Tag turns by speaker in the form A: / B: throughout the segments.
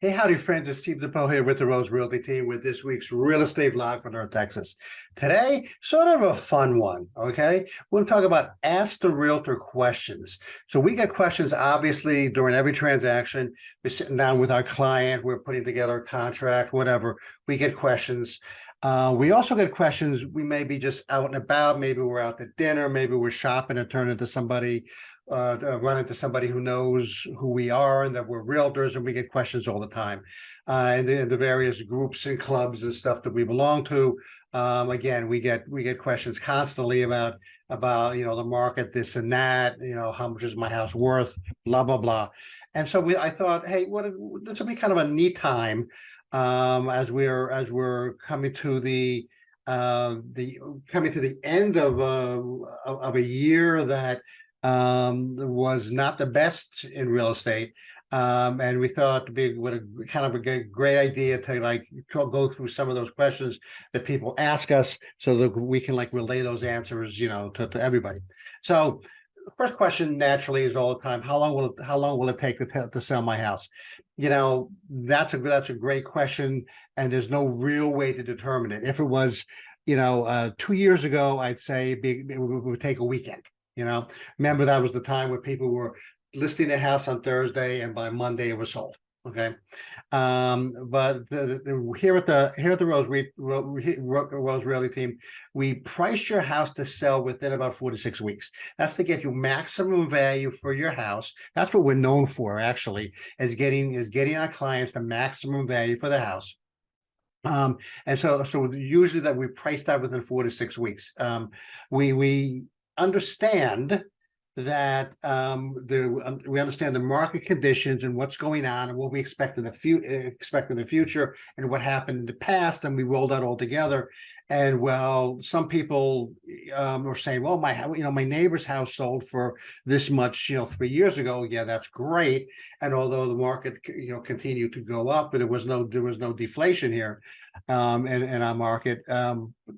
A: Hey, howdy, friends. It's Steve DePoe here with the Rose Realty team with this week's real estate vlog from North Texas. Today, sort of a fun one, okay? We're going to talk about Ask the Realtor questions. So we get questions, obviously, during every transaction. We're sitting down with our client. We're putting together a contract, whatever. We get questions. We also get questions. We may be just out and about. Maybe we're out to dinner. Maybe we're shopping and turn into somebody run into somebody who knows who we are and that we're realtors, and we get questions all the time. And the various groups and clubs and stuff that we belong to. Again, we get questions constantly about the market, this and that, how much is my house worth, blah blah blah. And so I thought, hey, this will be kind of a neat time as we're coming to the end of a year that was not the best in real estate. And we thought it'd be kind of a great idea to go through some of those questions that people ask us so that we can relay those answers, to everybody. So first question naturally is all the time, how long will it take to sell my house? That's a great question, and there's no real way to determine it. If it was 2 years ago, I'd say it would take a weekend. Remember that was the time where people were listing their house on Thursday and by Monday it was sold. Okay. But here at the Rose Realty team, we price your house to sell within about 4 to 6 weeks. That's to get you maximum value for your house. That's what we're known for, actually, is getting our clients the maximum value for the house. And so usually that we price that within 4 to 6 weeks. We understand that we understand the market conditions and what's going on and what we expect in the future and what happened in the past, and we roll that all together. And some people are saying, well, my neighbor's house sold for this much 3 years ago. Yeah, that's great. And although the market continued to go up, but there was no deflation here in our market.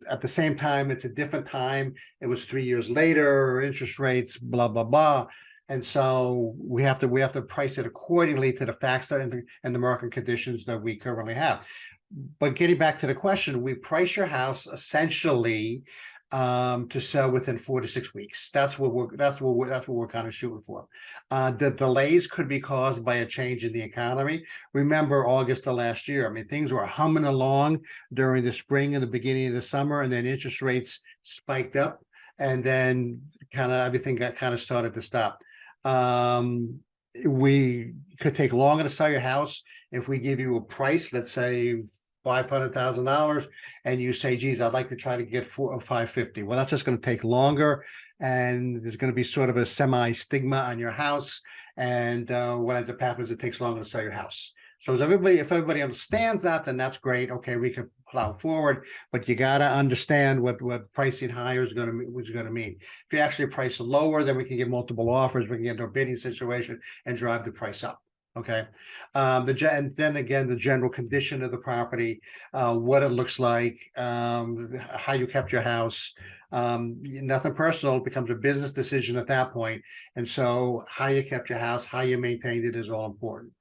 A: At the same time, it's a different time. It was 3 years later, interest rates, blah blah blah, and so we have to price it accordingly to the facts and the market conditions that we currently have. But getting back to the question, we price your house essentially to sell within 4 to 6 weeks. That's what we're kind of shooting for. The delays could be caused by a change in the economy. Remember August of last year. I mean, things were humming along during the spring and the beginning of the summer, and then interest rates spiked up, and then everything got started to stop. We could take longer to sell your house if we give you a price, let's say $500,000, and you say, geez, I'd like to try to get $400,000 or $550,000. Well, that's just going to take longer, and there's going to be sort of a semi-stigma on your house. And what ends up happening is it takes longer to sell your house. So if everybody understands that, then that's great. Okay, we can plow forward, but you got to understand what pricing higher is going to mean. If you actually price lower, then we can get multiple offers. We can get into a bidding situation and drive the price up. Okay. And then again, the general condition of the property, what it looks like, how you kept your house. Nothing personal. It becomes a business decision at that point. And so how you kept your house, how you maintained it is all important.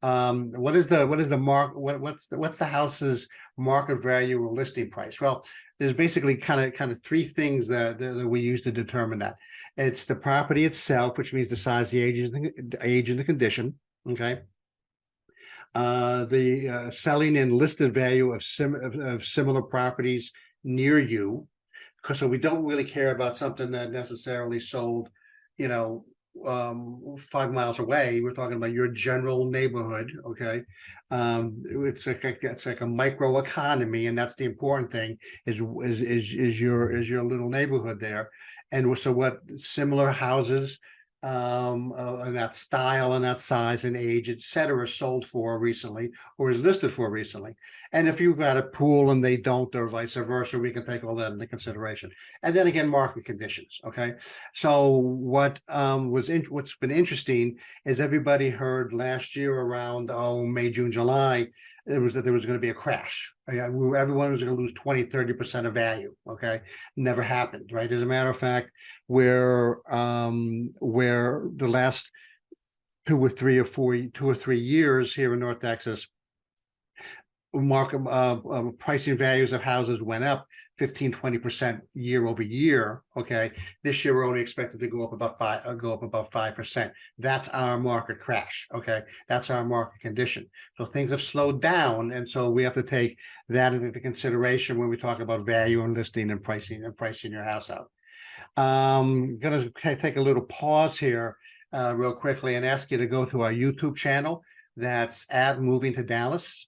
A: What's the house's market value or listing price? Well, there's basically kind of three things that we use to determine that. It's the property itself, which means the size, the age, and the condition. Okay. The selling and listed value of similar properties near you, so we don't really care about something that necessarily sold 5 miles away. We're talking about your general neighborhood. Okay. It's like a micro economy, and that's the important thing is your little neighborhood there. And so what similar houses and that style and that size and age, etc., sold for recently or is listed for recently. And if you've got a pool and they don't, or vice versa, we can take all that into consideration. And then again, market conditions. Okay, so what's been interesting is everybody heard last year around May, June, July, that there was going to be a crash. Everyone was going to lose 20-30% of value. Okay, never happened. Right. As a matter of fact, where the last 2 or 3 years here in North Texas, market pricing values of houses went up 15-20% year over year. Okay, this year we're only expected to go up about 5%. That's our market crash. Okay, that's our market condition. So things have slowed down, and so we have to take that into consideration when we talk about value and listing and pricing your house out. Gonna take a little pause here real quickly and ask you to go to our YouTube channel. That's at Moving to Dallas.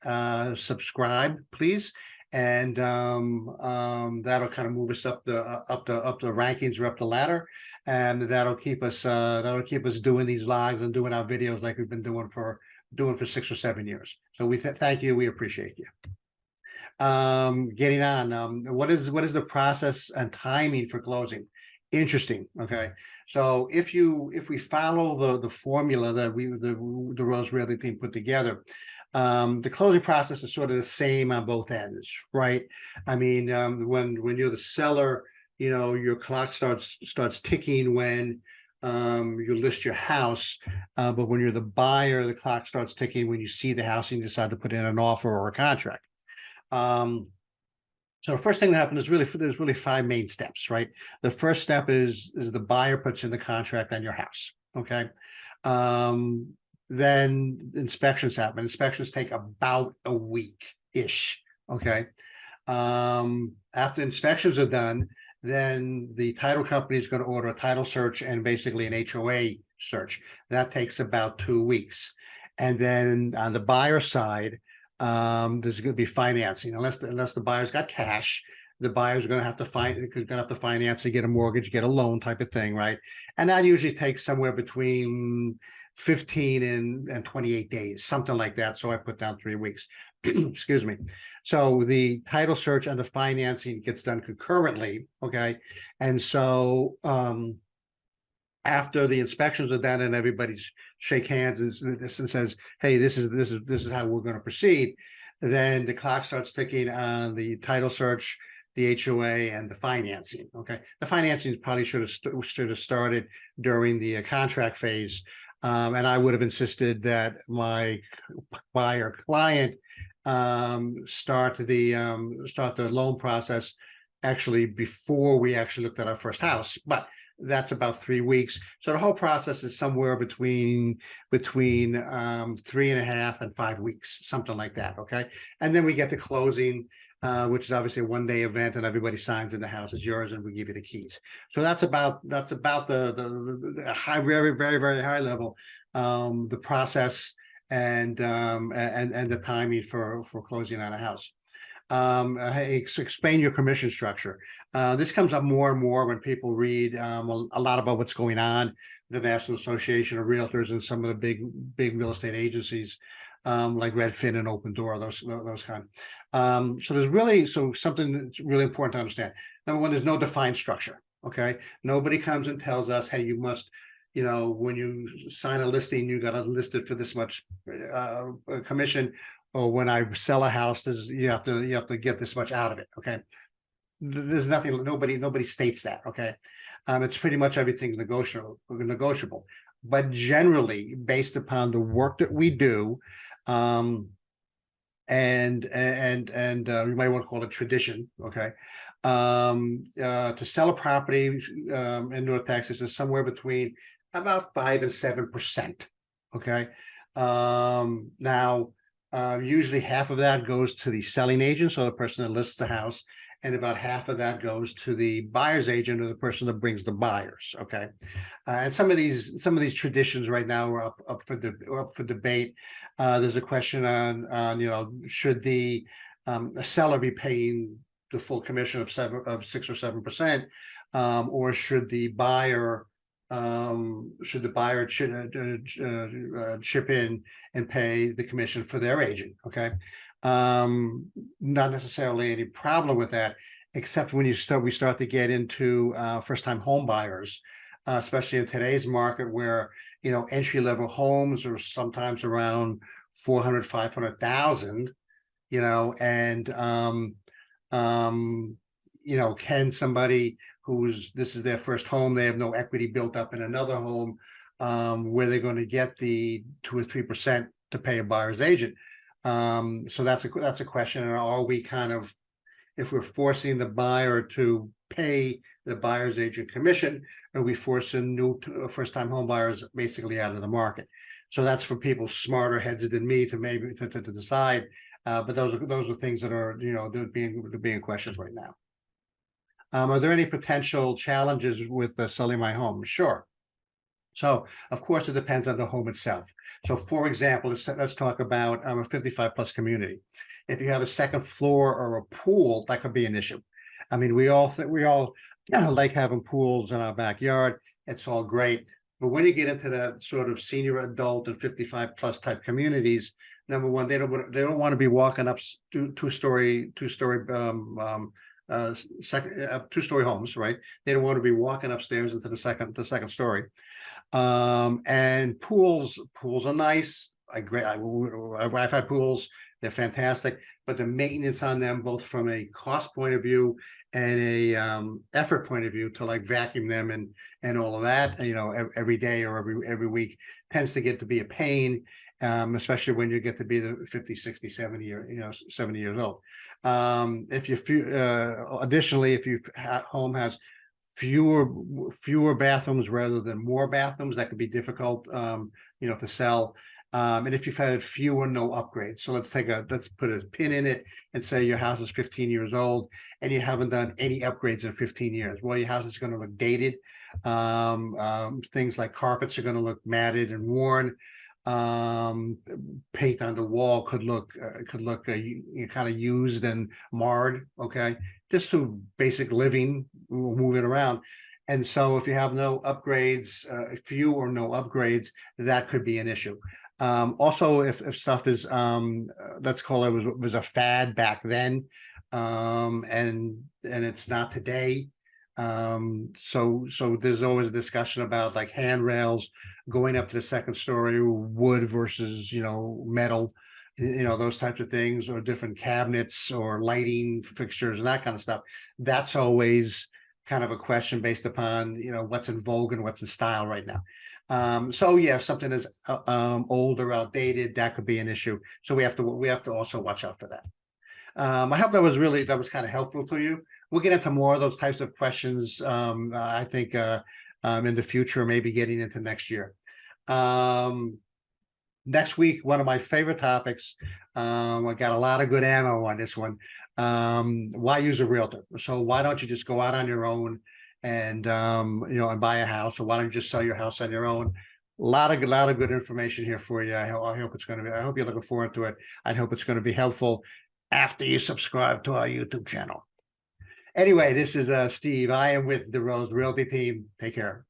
A: Subscribe, please, and that'll kind of move us up the rankings or up the ladder, and that'll keep us doing these lives and doing our videos like we've been doing for 6 or 7 years. So we thank you. We appreciate you. Getting on. What is the process and timing for closing? Interesting. Okay, so if we follow the formula that the Rose Realty team put together, the closing process is sort of the same on both ends, right? I mean, when you're the seller, you know, your clock starts ticking when you list your house, but when you're the buyer, the clock starts ticking when you see the house and you decide to put in an offer or a contract. So the first thing that happens is there's really 5 main steps, right? The first step is the buyer puts in the contract on your house. Okay. Then inspections happen. Inspections take about a week-ish. Okay. After inspections are done, then the title company is going to order a title search and basically an HOA search. That takes about 2 weeks. And then on the buyer side, there's going to be financing. Unless the buyer's got cash, the buyer's going to have to finance to get a mortgage, get a loan type of thing, right? And that usually takes somewhere between 15 and 28 days, something like that. So I put down 3 weeks. Excuse me. So the title search and the financing gets done concurrently. Okay, and so after the inspections are done and everybody's shake hands and says, hey, this is how we're going to proceed, then the clock starts ticking on the title search, the HOA, and the financing. Okay, the financing probably should have started during the contract phase, and I would have insisted that my buyer client start the loan process actually before we actually looked at our first house, but that's about 3 weeks. So the whole process is somewhere between 3.5 and 5 weeks, something like that. Okay, and then we get to closing, which is obviously a 1-day event, and everybody signs in the house is yours, and we give you the keys. So that's about the high, very, very, very high level, the process and the timing for closing on a house. Explain your commission structure. This comes up more and more when people read a lot about what's going on, the National Association of Realtors and some of the big real estate agencies, like Redfin and Open Door, those kind. So there's something that's really important to understand. Number one, there's no defined structure. Okay, nobody comes and tells us, hey, you must, you know, when you sign a listing, you got to list it for this much commission, or when I sell a house, you have to get this much out of it. Okay, there's nothing. Nobody states that. Okay, it's pretty much everything's negotiable. But generally, based upon the work that we do, and you might want to call it tradition. Okay, to sell a property in North Texas is somewhere between about 5 and 7%. Okay, now. Usually half of that goes to the selling agent, so the person that lists the house, and about half of that goes to the buyer's agent, or the person that brings the buyers. Okay, and some of these traditions right now are up for debate. There's a question on you know, should the seller be paying the full commission of 6 or 7%, or should the buyer chip in and pay the commission for their agent? Okay, not necessarily any problem with that, except when we start to get into first-time home buyers, especially in today's market, where, you know, entry-level homes are sometimes around 400, 500,000, you know, and you know, can somebody this is their first home, they have no equity built up in another home, where they're going to get the 2 or 3% to pay a buyer's agent. So that's a question. And are we kind of, if we're forcing the buyer to pay the buyer's agent commission, are we forcing new first-time home buyers basically out of the market? So that's for people smarter heads than me to maybe to decide. But those are things that are, they're being questioned right now. Are there any potential challenges with selling my home? Sure. So, of course, it depends on the home itself. So, for example, let's talk about a 55 plus community. If you have a second floor or a pool, that could be an issue. I mean, we all like having pools in our backyard. It's all great. But when you get into that sort of senior adult and 55 plus type communities, number one, they don't want to be walking up two-story two-story homes, right? They don't want to be walking upstairs into the second story. And pools are nice. I've had pools, they're fantastic, but the maintenance on them, both from a cost point of view and a effort point of view, to like vacuum them and all of that, every day or every week, tends to get to be a pain, especially when you get to be the 50, 60, 70 or 70 years old. Additionally, if your home has fewer bathrooms rather than more bathrooms, that could be difficult, to sell. And if you've had few or no upgrades, so let's put a pin in it and say your house is 15 years old and you haven't done any upgrades in 15 years. Well, your house is going to look dated. Things like carpets are going to look matted and worn. Paint on the wall could look kind of used and marred. Okay, just to basic living, moving around. And so if you have no upgrades, few or no upgrades, that could be an issue. Also, if stuff is, let's call it was a fad back then, and it's not today. So there's always a discussion about like handrails going up to the second story, wood versus, metal, those types of things, or different cabinets or lighting fixtures and that kind of stuff. That's always kind of a question based upon, what's in vogue and what's in style right now. So yeah, if something is old or outdated, that could be an issue. So we have to also watch out for that. I hope that was kind of helpful to you. We'll get into more of those types of questions, I think, in the future, maybe getting into next year. Next week, one of my favorite topics, I got a lot of good ammo on this one. Why use a realtor? So why don't you just go out on your own and, and buy a house, or why don't you just sell your house on your own? A lot of good information here for you. I hope I hope you're looking forward to it. I hope it's going to be helpful after you subscribe to our YouTube channel. Anyway, this is Steve. I am with the Rose Realty team. Take care.